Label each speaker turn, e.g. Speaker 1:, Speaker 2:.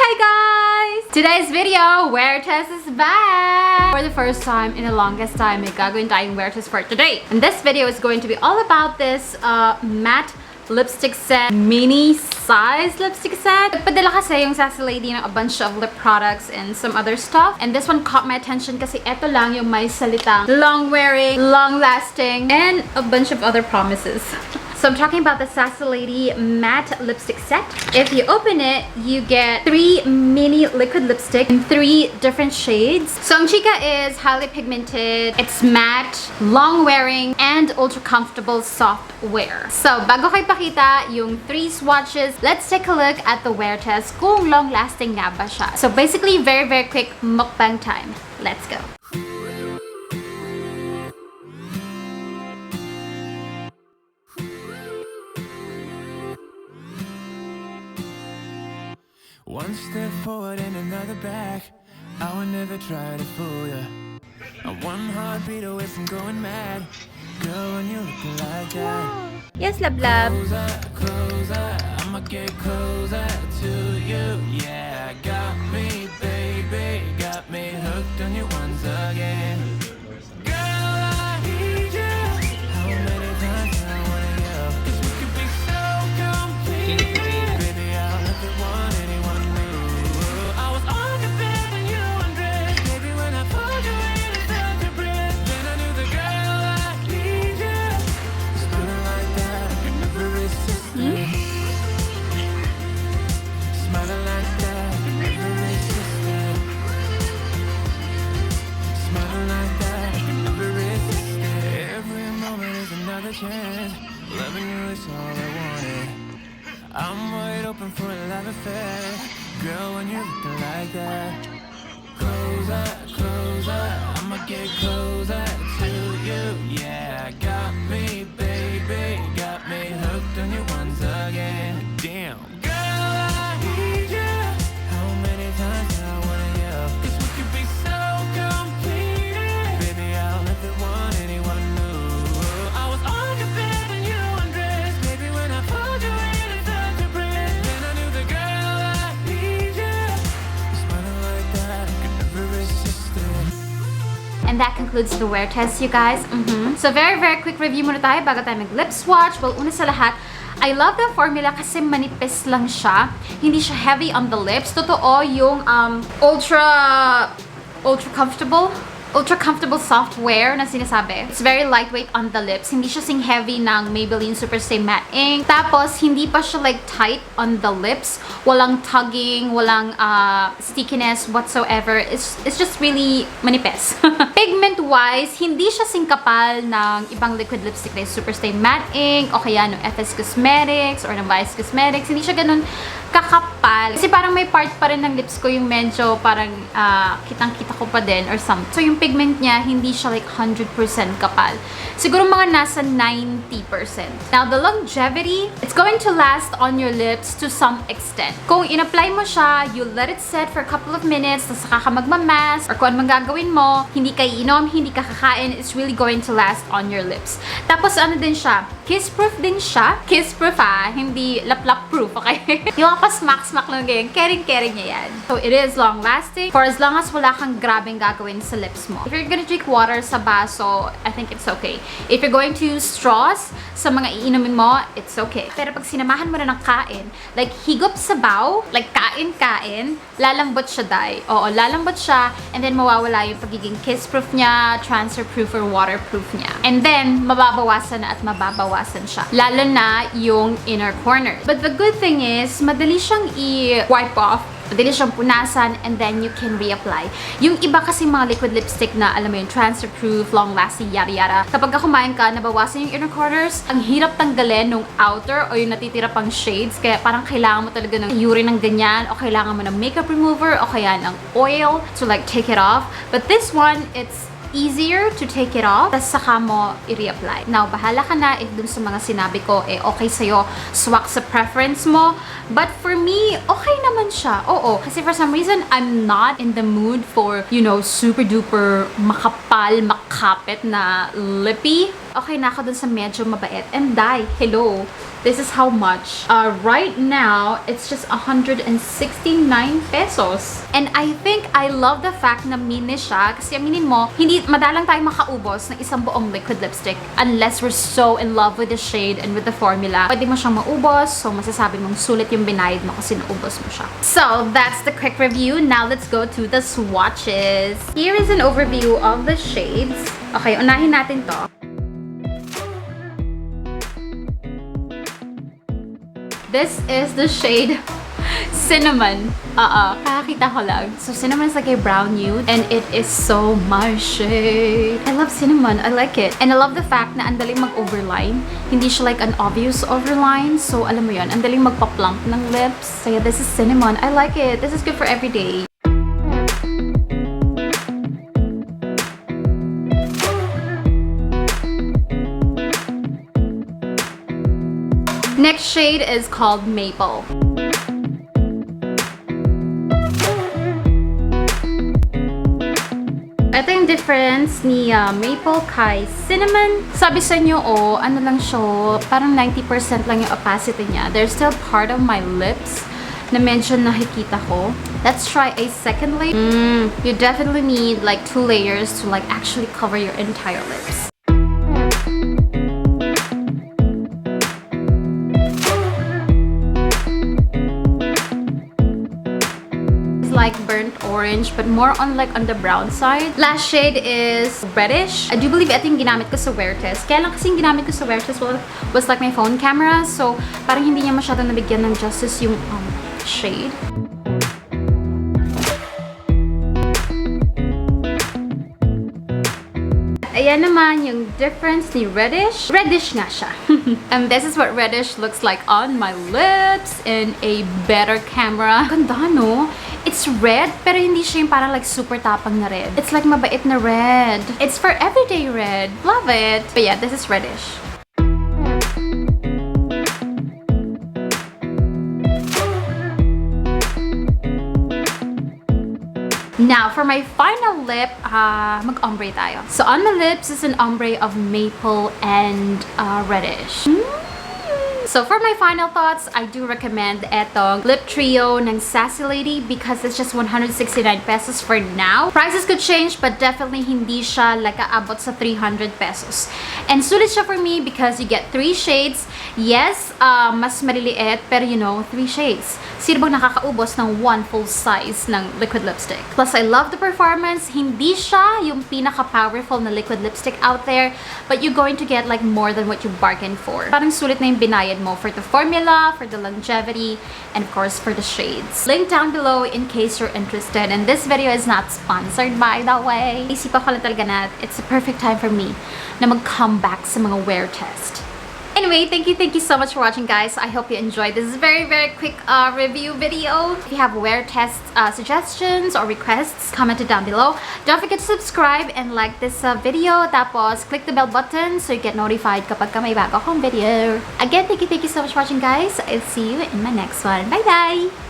Speaker 1: Hi guys! Today's video, wear test is back! For the first time in the longest time, may gagawin tayong wear test for today. And this video is going to be all about this matte lipstick set, mini size lipstick set. Nagpadala kasi yung Sace Lady ng a bunch of lip products and some other stuff. And this one caught my attention kasi eto lang yung may salitang long wearing, long lasting, and a bunch of other promises. So I'm talking about the Sace Lady matte lipstick set. If you open it, you get 3 mini liquid lipstick in 3 different shades. So ang chika is highly pigmented, it's matte, long wearing, and ultra comfortable soft wear. So bago kayo pakita yung 3 swatches, let's take a look at the wear test kung long lasting nga ba siya. So basically very quick mukbang time. Let's go.
Speaker 2: One step forward and another back. I would never try to fool ya. I'm one heartbeat away from going mad. Girl, when you looking like that.
Speaker 1: Yes, love love.
Speaker 2: Closer, closer, I'ma get closer to you. Yeah, got me, baby, got me hooked on you once again. Girl, I need you. How many times do I wanna yell? 'Cause we could be so complete. Baby, I'll never want anyone new. I was on the bed when you undressed. Baby, when I pulled you in and felt your breath, then I knew the girl I need you. Smiling like that, I could never resist it. Smiling like that, I could never resist it. Smiling like that, I could never resist it. Every moment is another chance. Loving you is all I wanted. I'm wide open for a love affair. Girl, when you're looking like that. Closer, closer, I'ma get closer to you. Yeah, got me, baby, got me hooked on you once again. Damn, girl, I need you. How many times do I wanna yell? 'Cause we could be so complete. Baby, I'll never want anyone new. I was on your bed when you undressed. Baby, when I pulled you in and felt your breath, then I knew the girl I need you. Smiling like that, I could never resist it.
Speaker 1: And that concludes the wear test, you guys. So very quick review muna tayo bago tayo mag-lip swatch. Well, una sa lahat, I love the formula kasi manipis lang siya. Hindi siya heavy on the lips. Totoo yung ultra comfortable soft wear na sinasabi. It's very lightweight on the lips. Hindi siya sing heavy ng Maybelline Superstay Matte Ink. Tapos, hindi pa siya like tight on the lips. Walang tugging, walang stickiness whatsoever. It's just really manipis. Pigment-wise, hindi siya sing kapal ng ibang liquid lipstick like Superstay Matte Ink o kaya ng FS Cosmetics or ng Vice Cosmetics. Hindi siya ganun kakapal. Kasi parang may part pa rin ng lips ko yung medyo parang kitang-kita ko pa din or something. So yung pigment niya, hindi siya like 100% kapal. Siguro mga nasa 90%. Now, the longevity, it's going to last on your lips to some extent. Kung in-apply mo siya, you let it set for a couple of minutes, tapos saka ka magmamask, or kung ano man gagawin mo, hindi ka iinom, hindi ka kakain, it's really going to last on your lips. Tapos ano din siya, kiss-proof din siya. Kiss-proof hindi lap-lap-proof, okay? Yung pa smack-smack lang ganyan, caring-caring niya yan. So, it is long-lasting for as long as wala kang grabeng gagawin sa lips mo. If you're gonna drink water sa baso, I think it's okay. If you're going to use straws sa mga iinumin mo, it's okay. Pero pag sinamahan mo na ng kain, like higop sabaw, like kain-kain, lalambot siya, day. Oo, lalambot siya, and then mawawala yung pagiging kiss-proof niya, transfer-proof, or waterproof niya. And then, mababawasan na at mababawasan siya. Lalo na yung inner corners. But the good thing is, madali siyang i-wipe off, madali siyang punasan, and then you can reapply. Yung iba kasi mga liquid lipstick na, alam mo yun, transfer-proof, long-lasting, yada-yada. Kapag kumain ka, nabawasan yung inner corners, ang hirap tanggalin nung outer o yung natitira pang shades. Kaya parang kailangan mo talaga ng urine ng ganyan, o kailangan mo ng makeup remover, o kaya ng oil to like take it off. But this one, it's easier to take it off, tapos saka mo i-reapply. Now, bahala ka na if dun sa mga sinabi ko, okay sa'yo, swak sa preference mo. But for me, okay naman siya. Oo, kasi for some reason, I'm not in the mood for, you know, super duper makapal makapal, makapit na lippie. Okay na ako dun sa medyo mabait. And dye, hello. This is how much. Right now, it's just 169 pesos. And I think I love the fact na mini siya. Kasi aminin mo, hindi madalang tayo makaubos ng isang buong liquid lipstick unless we're so in love with the shade and with the formula. Pwede mo siyang maubos, so masasabi mong sulit yung binayad mo kasi naubos mo siya. So, that's the quick review. Now, let's go to the swatches. Here is an overview of the shades. Okay, unahin natin to. This is the shade Cinnamon. Kakakita ko lang. So, Cinnamon is like a brown nude and it is so my shade. I love Cinnamon. I like it. And I love the fact na ang daling mag-overline. Hindi siya like an obvious overline. So, alam mo yun, ang daling magpa-plump ng lips. So, yeah, this is Cinnamon. I like it. This is good for every day. Next shade is called Maple. Ito yung difference ni Maple kay Cinnamon. Sabi sa inyo, ano lang siya, parang 90% lang yung opacity niya. There's still part of my lips na medyo nakikita ko. Let's try a second layer. You definitely need like 2 layers to like actually cover your entire lips. Like burnt orange but more on like on the brown side. Last shade is reddish. I do believe ito yung ginamit ko sa wear test. Kaya lang kasi yung ginamit ko sa wear test was like my phone camera, so parang hindi niya masyadong nabigyan ng justice yung shade. Ayan naman yung difference ni reddish. Reddish nga siya. And this is what reddish looks like on my lips in a better camera. Ganda, no? It's red, pero hindi siya yung parang like super tapang na red. It's like mabait na red. It's for everyday red. Love it. But yeah, this is reddish. Now, for my final lip, mag-ombre tayo. So, on my lips is an ombre of maple and reddish. So, for my final thoughts, I do recommend etong lip trio ng Sace Lady because it's just 169 pesos for now. Prices could change, but definitely hindi siya like aabot sa 300 pesos. And sulit siya for me because you get 3 shades. Yes, mas maliliit, pero you know, 3 shades. Sino bang nakakaubos ng 1 full size ng liquid lipstick? Plus, I love the performance. Hindi siya yung pinaka-powerful na liquid lipstick out there, but you're going to get like more than what you bargained for. Parang sulit na yung binayad mo for the formula, for the longevity, and of course for the shades. Link down below in case you're interested. And this video is not sponsored, by the way. Isipan ko lang talaga na it's a perfect time for me na mag-come back sa mga wear test. Anyway, thank you so much for watching, guys. I hope you enjoyed this very quick review video. If you have wear test suggestions or requests, comment it down below. Don't forget to subscribe and like this video. Tapos, click the bell button so you get notified kapag may bago akong video. Again, thank you so much for watching, guys. I'll see you in my next one. Bye-bye!